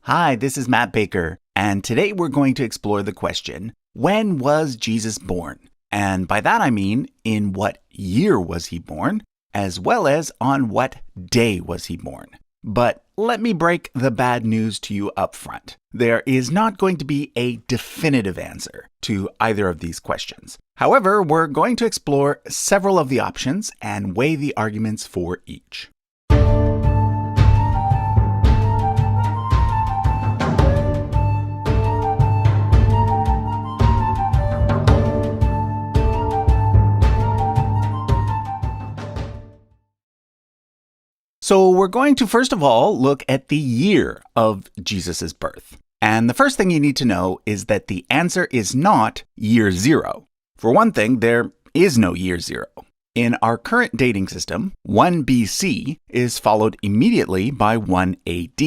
Hi, this is Matt Baker, and today we're going to explore the question, when was Jesus born? And by that I mean, in what year was he born, as well as on what day was he born? But let me break the bad news to you up front. There is not going to be a definitive answer to either of these questions. However, we're going to explore several of the options and weigh the arguments for each. So we're going to first of all look at the year of Jesus' birth. And the first thing you need to know is that the answer is not year zero. For one thing, there is no year zero. In our current dating system, 1 BC is followed immediately by 1 AD.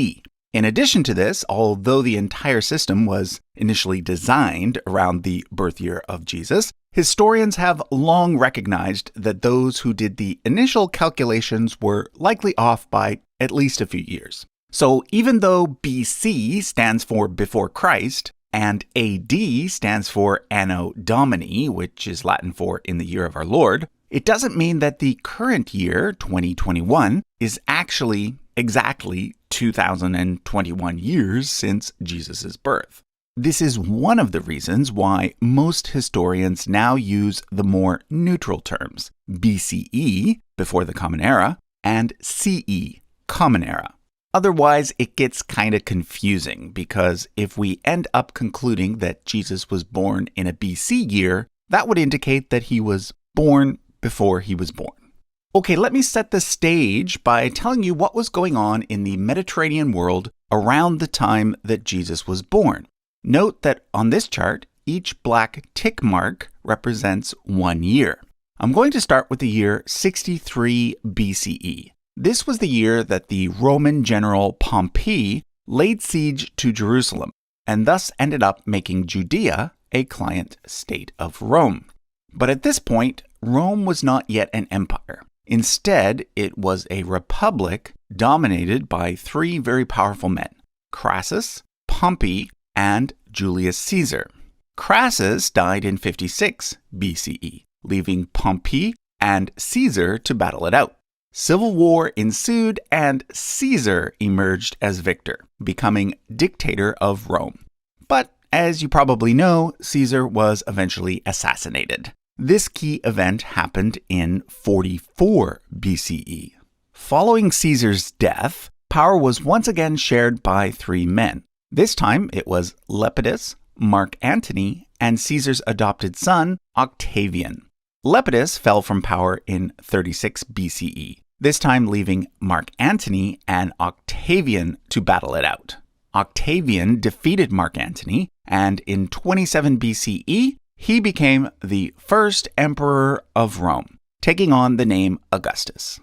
In addition to this, although the entire system was initially designed around the birth year of Jesus, historians have long recognized that those who did the initial calculations were likely off by at least a few years. So even though BC stands for before Christ, and AD stands for Anno Domini, which is Latin for in the year of our Lord, it doesn't mean that the current year, 2021, is actually exactly 2021 years since Jesus' birth. This is one of the reasons why most historians now use the more neutral terms, BCE, before the Common Era, and CE, Common Era. Otherwise, it gets kind of confusing because if we end up concluding that Jesus was born in a BC year, that would indicate that he was born before he was born. Okay, let me set the stage by telling you what was going on in the Mediterranean world around the time that Jesus was born. Note that on this chart, each black tick mark represents 1 year. I'm going to start with the year 63 BCE. This was the year that the Roman general Pompey laid siege to Jerusalem and thus ended up making Judea a client state of Rome. But at this point, Rome was not yet an empire. Instead, it was a republic dominated by 3 very powerful men, Crassus, Pompey, and Julius Caesar. Crassus died in 56 BCE, leaving Pompey and Caesar to battle it out. Civil war ensued and Caesar emerged as victor, becoming dictator of Rome. But as you probably know, Caesar was eventually assassinated. This key event happened in 44 BCE. Following Caesar's death, power was once again shared by 3 men. This time it was Lepidus, Mark Antony, and Caesar's adopted son, Octavian. Lepidus fell from power in 36 BCE, this time leaving Mark Antony and Octavian to battle it out. Octavian defeated Mark Antony, and in 27 BCE, he became the first emperor of Rome, taking on the name Augustus.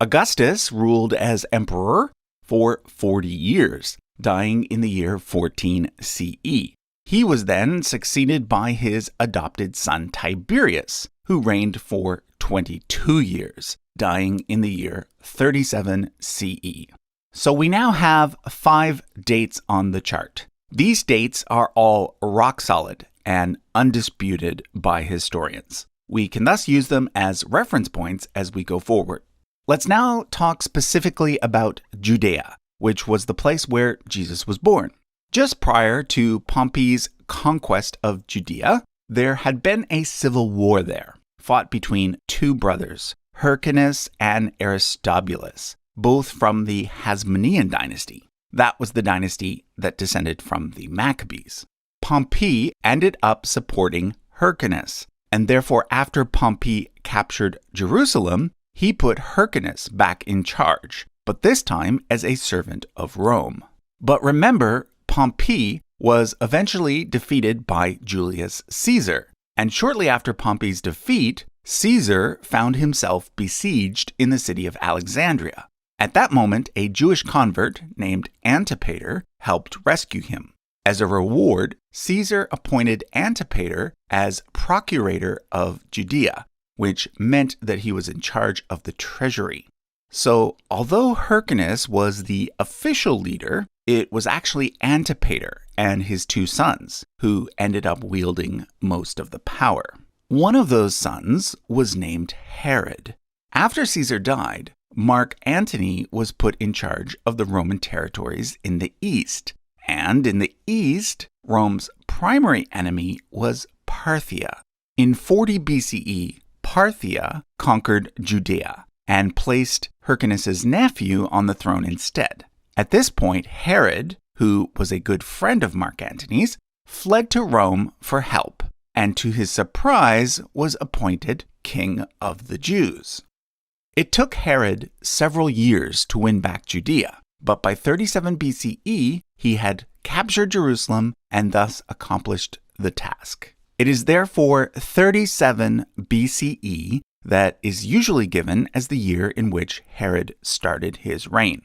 Augustus ruled as emperor for 40 years, dying in the year 14 CE. He was then succeeded by his adopted son Tiberius, who reigned for 22 years, dying in the year 37 CE. So we now have 5 dates on the chart. These dates are all rock solid and undisputed by historians. We can thus use them as reference points as we go forward. Let's now talk specifically about Judea, which was the place where Jesus was born. Just prior to Pompey's conquest of Judea, there had been a civil war there, fought between 2 brothers, Hyrcanus and Aristobulus, both from the Hasmonean dynasty. That was the dynasty that descended from the Maccabees. Pompey ended up supporting Hyrcanus, and therefore after Pompey captured Jerusalem, he put Hyrcanus back in charge, but this time as a servant of Rome. But remember, Pompey was eventually defeated by Julius Caesar, and shortly after Pompey's defeat, Caesar found himself besieged in the city of Alexandria. At that moment, a Jewish convert named Antipater helped rescue him. As a reward, Caesar appointed Antipater as procurator of Judea, which meant that he was in charge of the treasury. So, although Hyrcanus was the official leader, it was actually Antipater and his two sons who ended up wielding most of the power. One of those sons was named Herod. After Caesar died, Mark Antony was put in charge of the Roman territories in the east. And in the east, Rome's primary enemy was Parthia. In 40 BCE, Parthia conquered Judea and placed Hyrcanus' nephew on the throne instead. At this point, Herod, who was a good friend of Mark Antony's, fled to Rome for help, and to his surprise was appointed king of the Jews. It took Herod several years to win back Judea, but by 37 BCE, he had captured Jerusalem and thus accomplished the task. It is therefore 37 BCE that is usually given as the year in which Herod started his reign.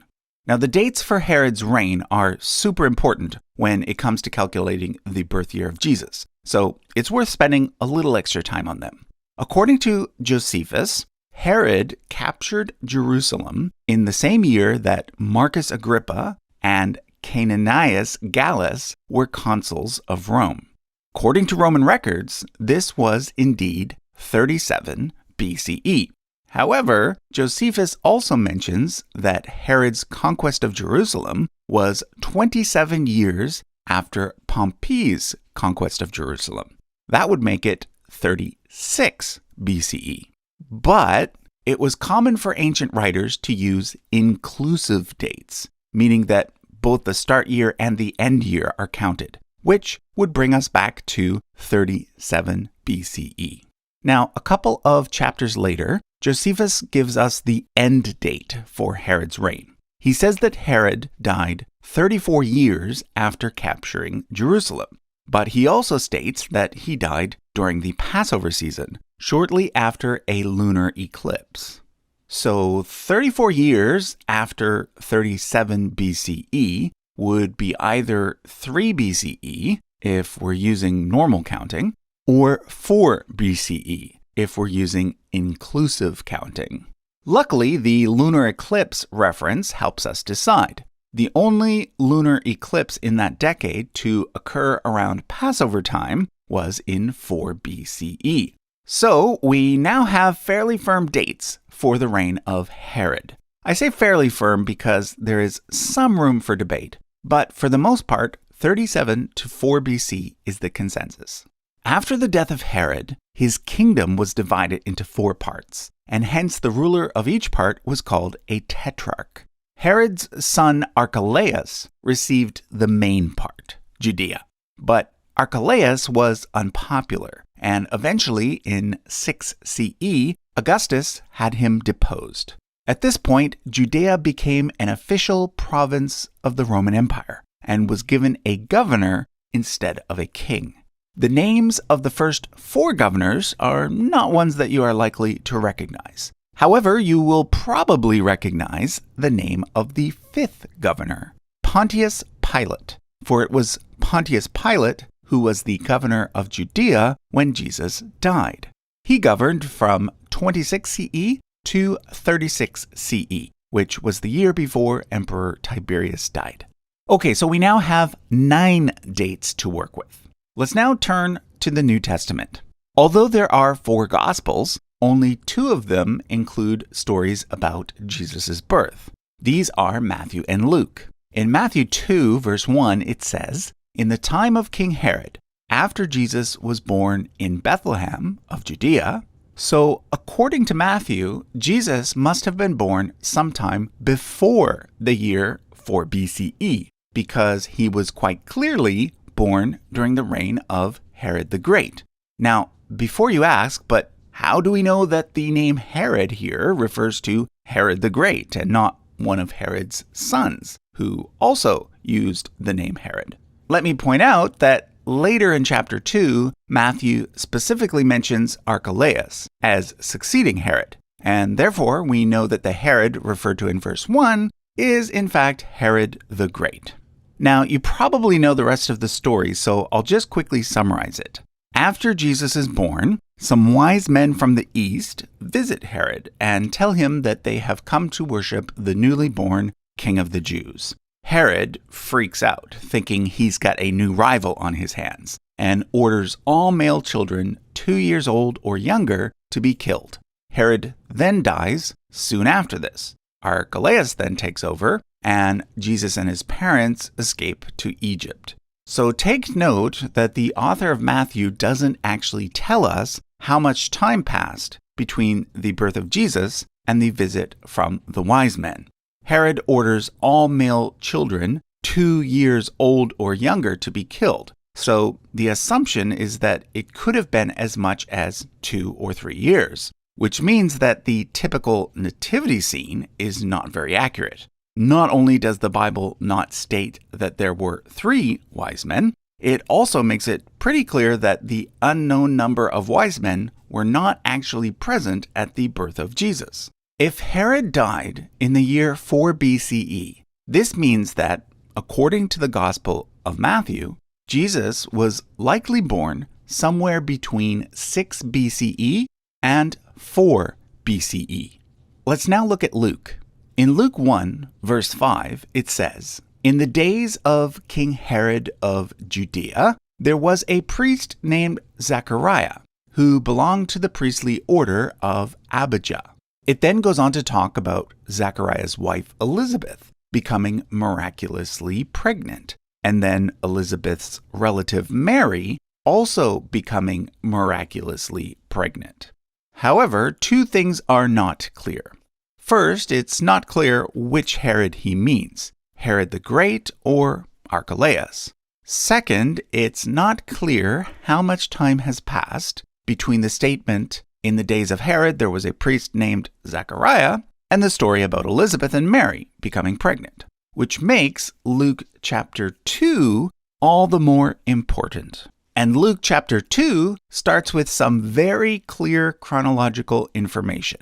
Now, the dates for Herod's reign are super important when it comes to calculating the birth year of Jesus, so it's worth spending a little extra time on them. According to Josephus, Herod captured Jerusalem in the same year that Marcus Agrippa and Canonius Gallus were consuls of Rome. According to Roman records, this was indeed 37 BCE. However, Josephus also mentions that Herod's conquest of Jerusalem was 27 years after Pompey's conquest of Jerusalem. That would make it 36 BCE. But it was common for ancient writers to use inclusive dates, meaning that both the start year and the end year are counted, which would bring us back to 37 BCE. Now, a couple of chapters later, Josephus gives us the end date for Herod's reign. He says that Herod died 34 years after capturing Jerusalem, but he also states that he died during the Passover season, shortly after a lunar eclipse. So 34 years after 37 BCE would be either 3 BCE, if we're using normal counting, or 4 BCE, if we're using inclusive counting. Luckily, the lunar eclipse reference helps us decide. The only lunar eclipse in that decade to occur around Passover time was in 4 BCE. So we now have fairly firm dates for the reign of Herod. I say fairly firm because there is some room for debate, but for the most part, 37 to 4 BC is the consensus. After the death of Herod, his kingdom was divided into 4 parts, and hence the ruler of each part was called a tetrarch. Herod's son Archelaus received the main part, Judea, but Archelaus was unpopular, and eventually in 6 CE, Augustus had him deposed. At this point, Judea became an official province of the Roman Empire and was given a governor instead of a king. The names of the first 4 governors are not ones that you are likely to recognize. However, you will probably recognize the name of the 5th governor, Pontius Pilate, for it was Pontius Pilate who was the governor of Judea when Jesus died. He governed from 26 CE to 36 CE, which was the year before Emperor Tiberius died. Okay, so we now have 9 dates to work with. Let's now turn to the New Testament. Although there are 4 Gospels, only 2 of them include stories about Jesus' birth. These are Matthew and Luke. In Matthew 2, verse 1, it says, "In the time of King Herod, after Jesus was born in Bethlehem of Judea," so according to Matthew, Jesus must have been born sometime before the year 4 BCE, because he was quite clearly born during the reign of Herod the Great. Now, before you ask, but how do we know that the name Herod here refers to Herod the Great and not one of Herod's sons, who also used the name Herod? Let me point out that later in chapter 2, Matthew specifically mentions Archelaus as succeeding Herod, and therefore we know that the Herod referred to in verse 1 is in fact Herod the Great. Now, you probably know the rest of the story, so I'll just quickly summarize it. After Jesus is born, some wise men from the east visit Herod and tell him that they have come to worship the newly born King of the Jews. Herod freaks out, thinking he's got a new rival on his hands, and orders all male children 2 years old or younger to be killed. Herod then dies soon after this. Archelaus then takes over, and Jesus and his parents escape to Egypt. So take note that the author of Matthew doesn't actually tell us how much time passed between the birth of Jesus and the visit from the wise men. Herod orders all male children 2 years old or younger to be killed. So the assumption is that it could have been as much as 2 or 3 years, which means that the typical nativity scene is not very accurate. Not only does the Bible not state that there were 3 wise men, it also makes it pretty clear that the unknown number of wise men were not actually present at the birth of Jesus. If Herod died in the year 4 BCE, this means that, according to the Gospel of Matthew, Jesus was likely born somewhere between 6 BCE and 4 BCE. Let's now look at Luke. In Luke 1, verse 5, it says, "In the days of King Herod of Judea, there was a priest named Zechariah, who belonged to the priestly order of Abijah." It then goes on to talk about Zechariah's wife Elizabeth becoming miraculously pregnant, and then Elizabeth's relative Mary also becoming miraculously pregnant. However, 2 things are not clear. First, it's not clear which Herod he means, Herod the Great or Archelaus. Second, it's not clear how much time has passed between the statement, "In the days of Herod there was a priest named Zechariah," and the story about Elizabeth and Mary becoming pregnant, which makes Luke chapter 2 all the more important. And Luke chapter 2 starts with some very clear chronological information.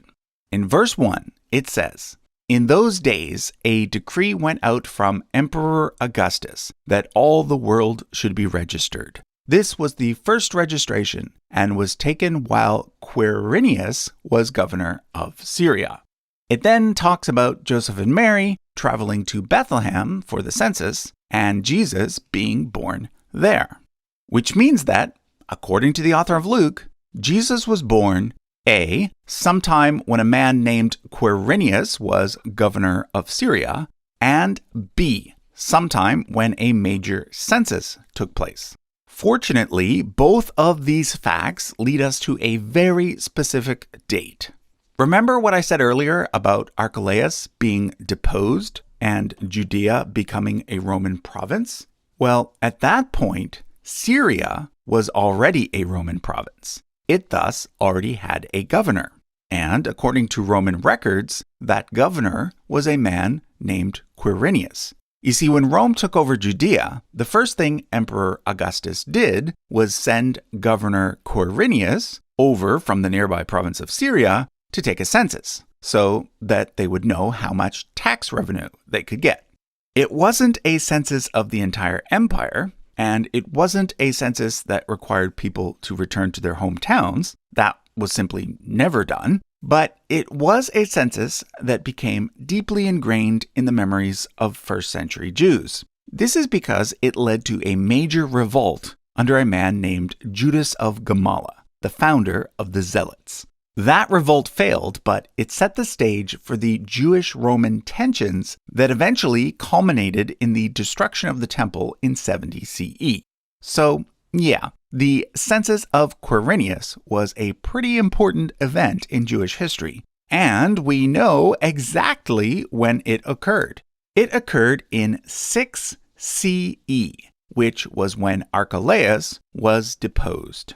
In verse 1, it says, "In those days, a decree went out from Emperor Augustus that all the world should be registered. This was the first registration and was taken while Quirinius was governor of Syria." It then talks about Joseph and Mary traveling to Bethlehem for the census and Jesus being born there, which means that, according to the author of Luke, Jesus was born A, sometime when a man named Quirinius was governor of Syria, and B, sometime when a major census took place. Fortunately, both of these facts lead us to a very specific date. Remember what I said earlier about Archelaus being deposed and Judea becoming a Roman province? Well, at that point, Syria was already a Roman province. It thus already had a governor. And according to Roman records, that governor was a man named Quirinius. You see, when Rome took over Judea, the first thing Emperor Augustus did was send Governor Quirinius over from the nearby province of Syria to take a census, so that they would know how much tax revenue they could get. It wasn't a census of the entire empire, and it wasn't a census that required people to return to their hometowns. That was simply never done. But it was a census that became deeply ingrained in the memories of first century Jews. This is because it led to a major revolt under a man named Judas of Gamala, the founder of the Zealots. That revolt failed, but it set the stage for the Jewish-Roman tensions that eventually culminated in the destruction of the temple in 70 CE. So, yeah, the census of Quirinius was a pretty important event in Jewish history, and we know exactly when it occurred. It occurred in 6 CE, which was when Archelaus was deposed.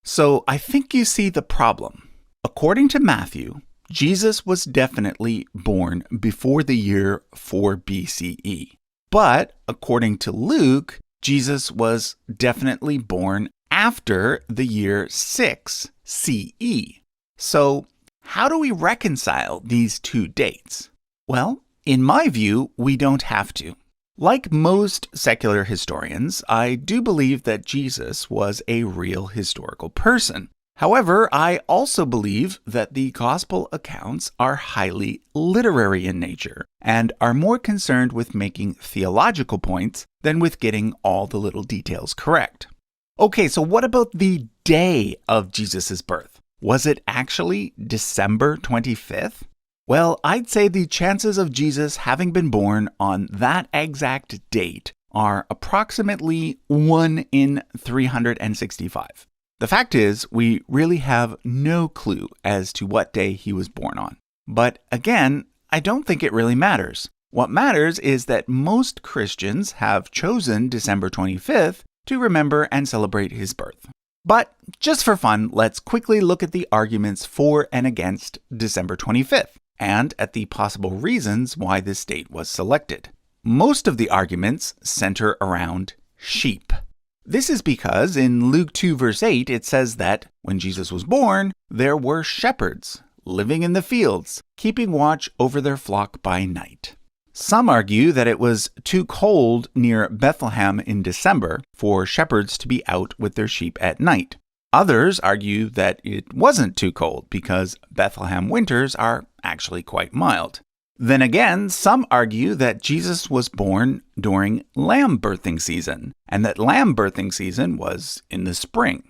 So I think you see the problem. According to Matthew, Jesus was definitely born before the year 4 BCE. But according to Luke, Jesus was definitely born after the year 6 CE. So how do we reconcile these 2 dates? Well, in my view, we don't have to. Like most secular historians, I do believe that Jesus was a real historical person. However, I also believe that the gospel accounts are highly literary in nature and are more concerned with making theological points than with getting all the little details correct. Okay, so what about the day of Jesus' birth? Was it actually December 25th? Well, I'd say the chances of Jesus having been born on that exact date are approximately 1 in 365. The fact is, we really have no clue as to what day he was born on. But again, I don't think it really matters. What matters is that most Christians have chosen December 25th to remember and celebrate his birth. But just for fun, let's quickly look at the arguments for and against December 25th, and at the possible reasons why this date was selected. Most of the arguments center around sheep. This is because in Luke 2 verse 8 it says that when Jesus was born, there were shepherds living in the fields, keeping watch over their flock by night. Some argue that it was too cold near Bethlehem in December for shepherds to be out with their sheep at night. Others argue that it wasn't too cold because Bethlehem winters are actually quite mild. Then again, some argue that Jesus was born during lamb birthing season, and that lamb birthing season was in the spring.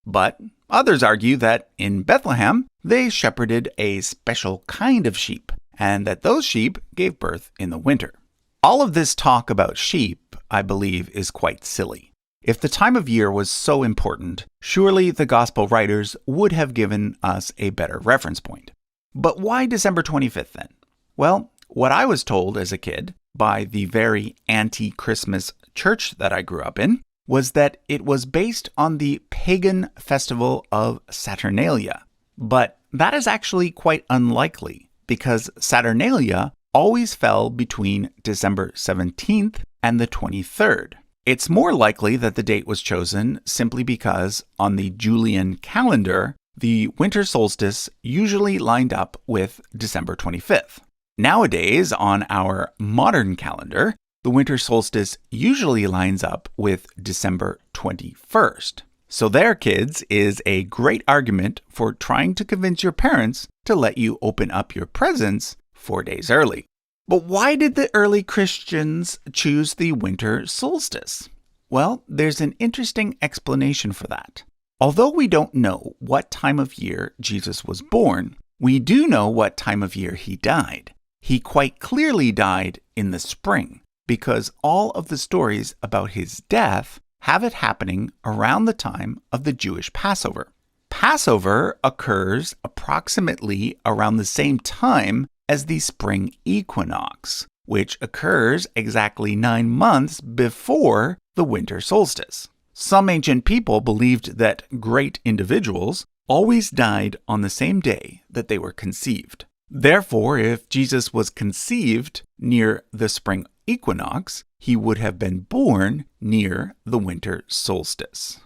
But others argue that in Bethlehem, they shepherded a special kind of sheep, and that those sheep gave birth in the winter. All of this talk about sheep, I believe, is quite silly. If the time of year was so important, surely the gospel writers would have given us a better reference point. But why December 25th then? Well, what I was told as a kid by the very anti-Christmas church that I grew up in was that it was based on the pagan festival of Saturnalia. But that is actually quite unlikely because Saturnalia always fell between December 17th and the 23rd. It's more likely that the date was chosen simply because on the Julian calendar, the winter solstice usually lined up with December 25th. Nowadays, on our modern calendar, the winter solstice usually lines up with December 21st. So there, kids, is a great argument for trying to convince your parents to let you open up your presents 4 days early. But why did the early Christians choose the winter solstice? Well, there's an interesting explanation for that. Although we don't know what time of year Jesus was born, we do know what time of year he died. He quite clearly died in the spring because all of the stories about his death have it happening around the time of the Jewish Passover. Passover occurs approximately around the same time as the spring equinox, which occurs exactly 9 months before the winter solstice. Some ancient people believed that great individuals always died on the same day that they were conceived. Therefore, if Jesus was conceived near the spring equinox, he would have been born near the winter solstice.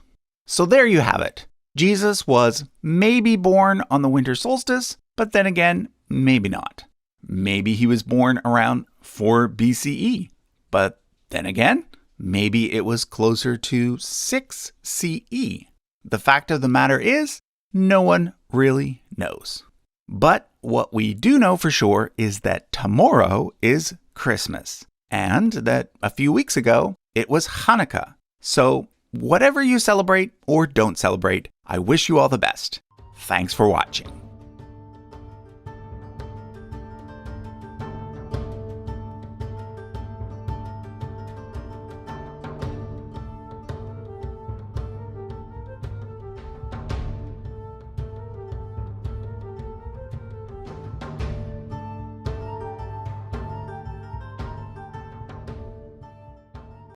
So there you have it. Jesus was maybe born on the winter solstice, but then again, maybe not. Maybe he was born around 4 BCE, but then again, maybe it was closer to 6 CE. The fact of the matter is, no one really knows. But what we do know for sure is that tomorrow is Christmas, and that a few weeks ago, it was Hanukkah. So whatever you celebrate or don't celebrate, I wish you all the best. Thanks for watching.